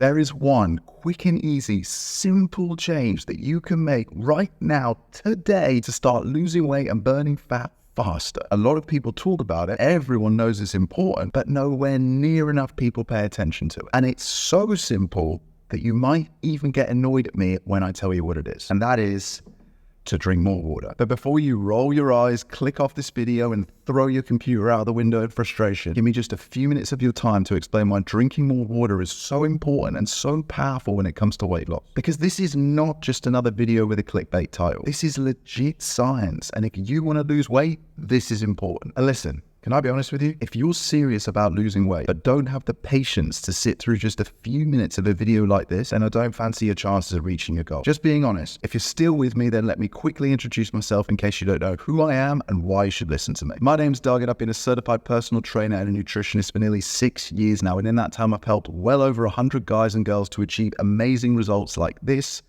There is one quick and easy, simple change that you can make right now, today, to start losing weight and burning fat faster. A lot of people talk about it, everyone knows it's important, but nowhere near enough people pay attention to it. And it's so simple that you might even get annoyed at me when I tell you what it is. And that is to drink more water. But before you roll your eyes, click off this video and throw your computer out the window in frustration, give me just a few minutes of your time to explain why drinking more water is so important and so powerful when it comes to weight loss. Because this is not just another video with a clickbait title. This is legit science. And if you want to lose weight, this is important. And listen, can I be honest with you? If you're serious about losing weight, but don't have the patience to sit through just a few minutes of a video like this, then I don't fancy your chances of reaching your goal. Just being honest. If you're still with me, then let me quickly introduce myself in case you don't know who I am and why you should listen to me. My name's Doug and I've been a certified personal trainer and a nutritionist for nearly 6 years now. And in that time, I've helped well over 100 guys and girls to achieve amazing results like this,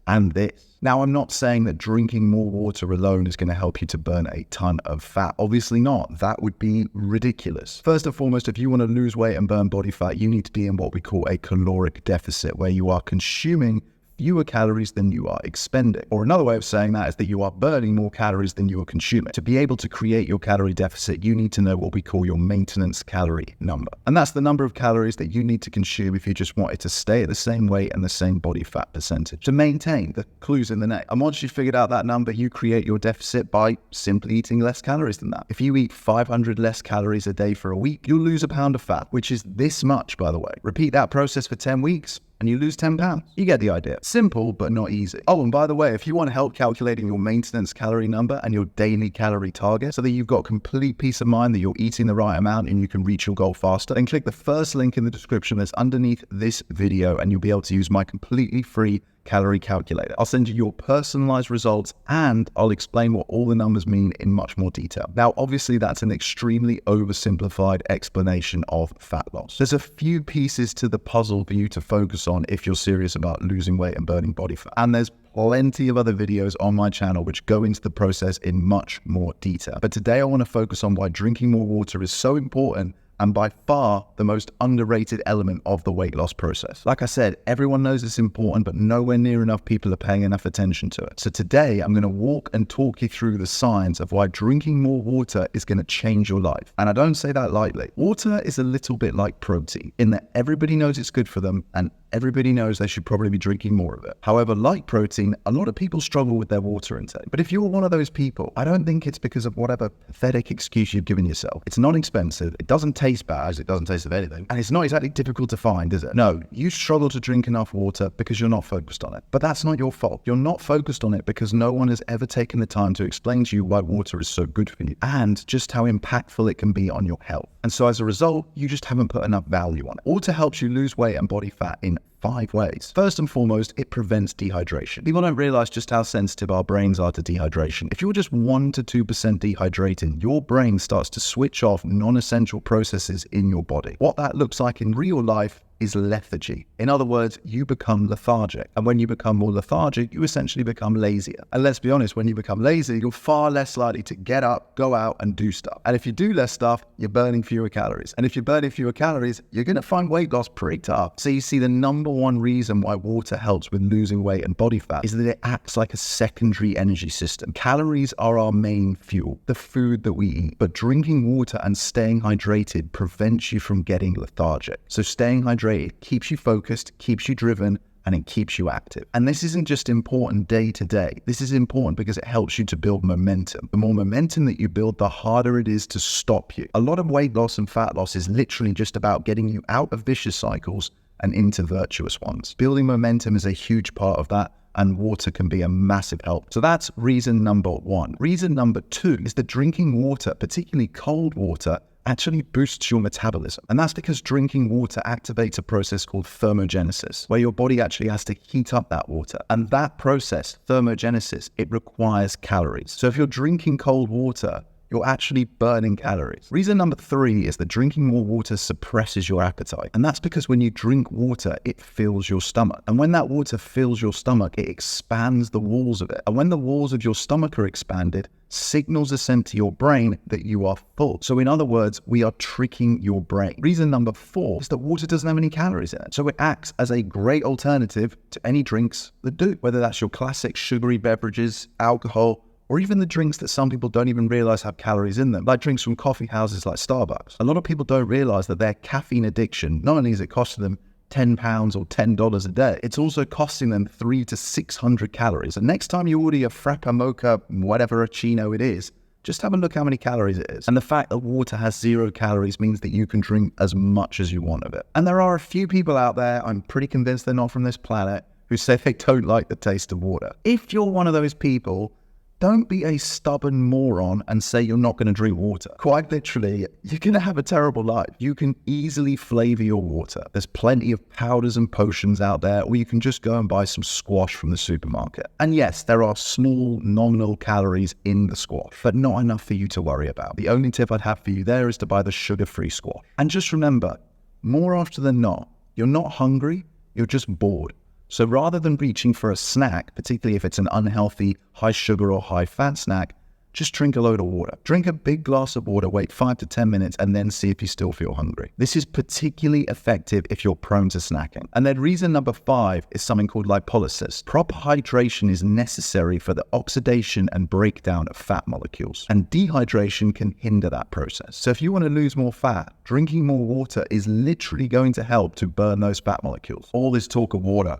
and this. Now, I'm not saying that drinking more water alone is going to help you to burn a ton of fat. Obviously not. That would be ridiculous. First and foremost, if you want to lose weight and burn body fat, you need to be in what we call a caloric deficit, where you are consuming fewer calories than you are expending. Or another way of saying that is that you are burning more calories than you are consuming. To be able to create your calorie deficit, you need to know what we call your maintenance calorie number. And that's the number of calories that you need to consume if you just want it to stay at the same weight and the same body fat percentage. To maintain, the clues in the name. And once you've figured out that number, you create your deficit by simply eating less calories than that. If you eat 500 less calories a day for a week, you'll lose a pound of fat, which is this much, by the way. Repeat that process for 10 weeks. And you lose 10 pounds. You get the idea. Simple, but not easy. Oh, and by the way, if you want help calculating your maintenance calorie number and your daily calorie target so that you've got complete peace of mind that you're eating the right amount and you can reach your goal faster, then click the first link in the description that's underneath this video and you'll be able to use my completely free calorie calculator. I'll send you your personalized results and I'll explain what all the numbers mean in much more detail. Now, obviously that's an extremely oversimplified explanation of fat loss. There's a few pieces to the puzzle for you to focus on if you're serious about losing weight and burning body fat. And there's plenty of other videos on my channel which go into the process in much more detail. But today I want to focus on why drinking more water is so important and by far the most underrated element of the weight loss process. Like I said, everyone knows it's important, but nowhere near enough people are paying enough attention to it. So today I'm going to walk and talk you through the science of why drinking more water is going to change your life. And I don't say that lightly. Water is a little bit like protein in that everybody knows it's good for them and everybody knows they should probably be drinking more of it. However, like protein, a lot of people struggle with their water intake. But if you're one of those people, I don't think it's because of whatever pathetic excuse you've given yourself. It's not expensive. It doesn't taste bad, as it doesn't taste of anything. And it's not exactly difficult to find, is it? No, you struggle to drink enough water because you're not focused on it. But that's not your fault. You're not focused on it because no one has ever taken the time to explain to you why water is so good for you and just how impactful it can be on your health. And so as a result, you just haven't put enough value on it. Water helps you lose weight and body fat in 5 ways. First and foremost, it prevents dehydration. People don't realize just how sensitive our brains are to dehydration. If you're just 1 to 2% dehydrated, your brain starts to switch off non-essential processes in your body. What that looks like in real life is lethargy. In other words, you become lethargic. And when you become more lethargic, you essentially become lazier. And let's be honest, when you become lazy, you're far less likely to get up, go out and do stuff. And if you do less stuff, you're burning fewer calories. And if you're burning fewer calories, you're going to find weight loss pretty tough. So you see, the number one reason why water helps with losing weight and body fat is that it acts like a secondary energy system. Calories are our main fuel, the food that we eat. But drinking water and staying hydrated prevents you from getting lethargic. So staying hydrated keeps you focused, keeps you driven, and it keeps you active. And this isn't just important day to day. This is important because it helps you to build momentum. The more momentum that you build, the harder it is to stop you. A lot of weight loss and fat loss is literally just about getting you out of vicious cycles and into virtuous ones. Building momentum is a huge part of that, and water can be a massive help. So that's reason number 1. Reason number 2 is that drinking water, particularly cold water, actually boosts your metabolism. And that's because drinking water activates a process called thermogenesis, where your body actually has to heat up that water. And that process, thermogenesis, it requires calories. So if you're drinking cold water, you're actually burning calories. Reason number 3 is that drinking more water suppresses your appetite. And that's because when you drink water, it fills your stomach. And when that water fills your stomach, it expands the walls of it. And when the walls of your stomach are expanded, signals are sent to your brain that you are full. So in other words, we are tricking your brain. Reason number 4 is that water doesn't have any calories in it. So it acts as a great alternative to any drinks that do, whether that's your classic sugary beverages, alcohol, or even the drinks that some people don't even realize have calories in them, like drinks from coffee houses like Starbucks. A lot of people don't realize that their caffeine addiction, not only is it costing them £10 or $10 a day, it's also costing them 300 to 600 calories. And next time you order your Frappa, Mocha, whatever Chino it is, just have a look how many calories it is. And the fact that water has 0 calories means that you can drink as much as you want of it. And there are a few people out there, I'm pretty convinced they're not from this planet, who say they don't like the taste of water. If you're one of those people, don't be a stubborn moron and say you're not going to drink water. Quite literally, you're going to have a terrible life. You can easily flavor your water. There's plenty of powders and potions out there, or you can just go and buy some squash from the supermarket. And yes, there are small nominal calories in the squash, but not enough for you to worry about. The only tip I'd have for you there is to buy the sugar-free squash. And just remember, more often than not, you're not hungry, you're just bored. So rather than reaching for a snack, particularly if it's an unhealthy, high sugar or high fat snack, just drink a load of water. Drink a big glass of water, wait 5 to 10 minutes, and then see if you still feel hungry. This is particularly effective if you're prone to snacking. And then reason number 5 is something called lipolysis. Proper hydration is necessary for the oxidation and breakdown of fat molecules. And dehydration can hinder that process. So if you want to lose more fat, drinking more water is literally going to help to burn those fat molecules. All this talk of water.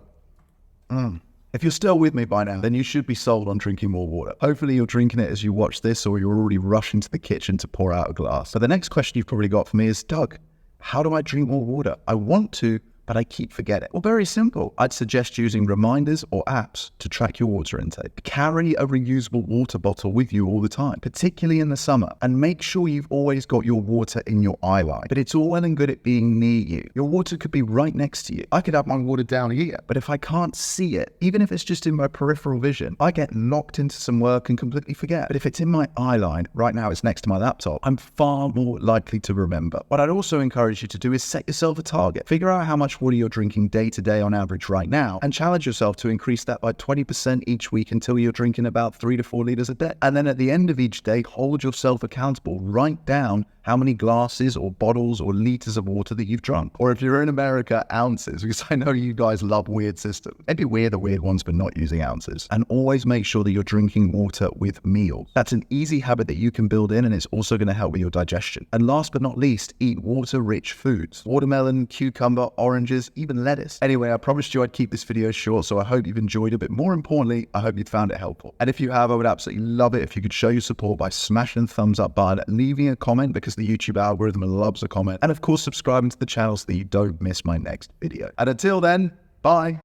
If you're still with me by now, then you should be sold on drinking more water. Hopefully you're drinking it as you watch this, or you're already rushing to the kitchen to pour out a glass. But the next question you've probably got for me is, Doug, how do I drink more water? I want to, but I keep forgetting. Well, very simple. I'd suggest using reminders or apps to track your water intake. Carry a reusable water bottle with you all the time, particularly in the summer, and make sure you've always got your water in your eye line. But it's all well and good at being near you. Your water could be right next to you. I could have my water down here, but if I can't see it, even if it's just in my peripheral vision, I get locked into some work and completely forget. But if it's in my eye line, right now it's next to my laptop, I'm far more likely to remember. What I'd also encourage you to do is set yourself a target. Figure out how much water you're drinking day to day on average right now, and challenge yourself to increase that by 20% each week until you're drinking about 3 to 4 liters a day. And then at the end of each day, hold yourself accountable. Write down how many glasses or bottles or liters of water that you've drunk. Or if you're in America, ounces, because I know you guys love weird systems. Maybe we're the weird ones for not using ounces. And always make sure that you're drinking water with meals. That's an easy habit that you can build in, and it's also going to help with your digestion. And last but not least, eat water-rich foods. Watermelon, cucumber, oranges, even lettuce. Anyway, I promised you I'd keep this video short, so I hope you've enjoyed it, but more importantly, I hope you found it helpful. And if you have, I would absolutely love it if you could show your support by smashing the thumbs up button, leaving a comment because the YouTube algorithm loves a comment, and of course subscribing to the channel so that you don't miss my next video. And until then, bye.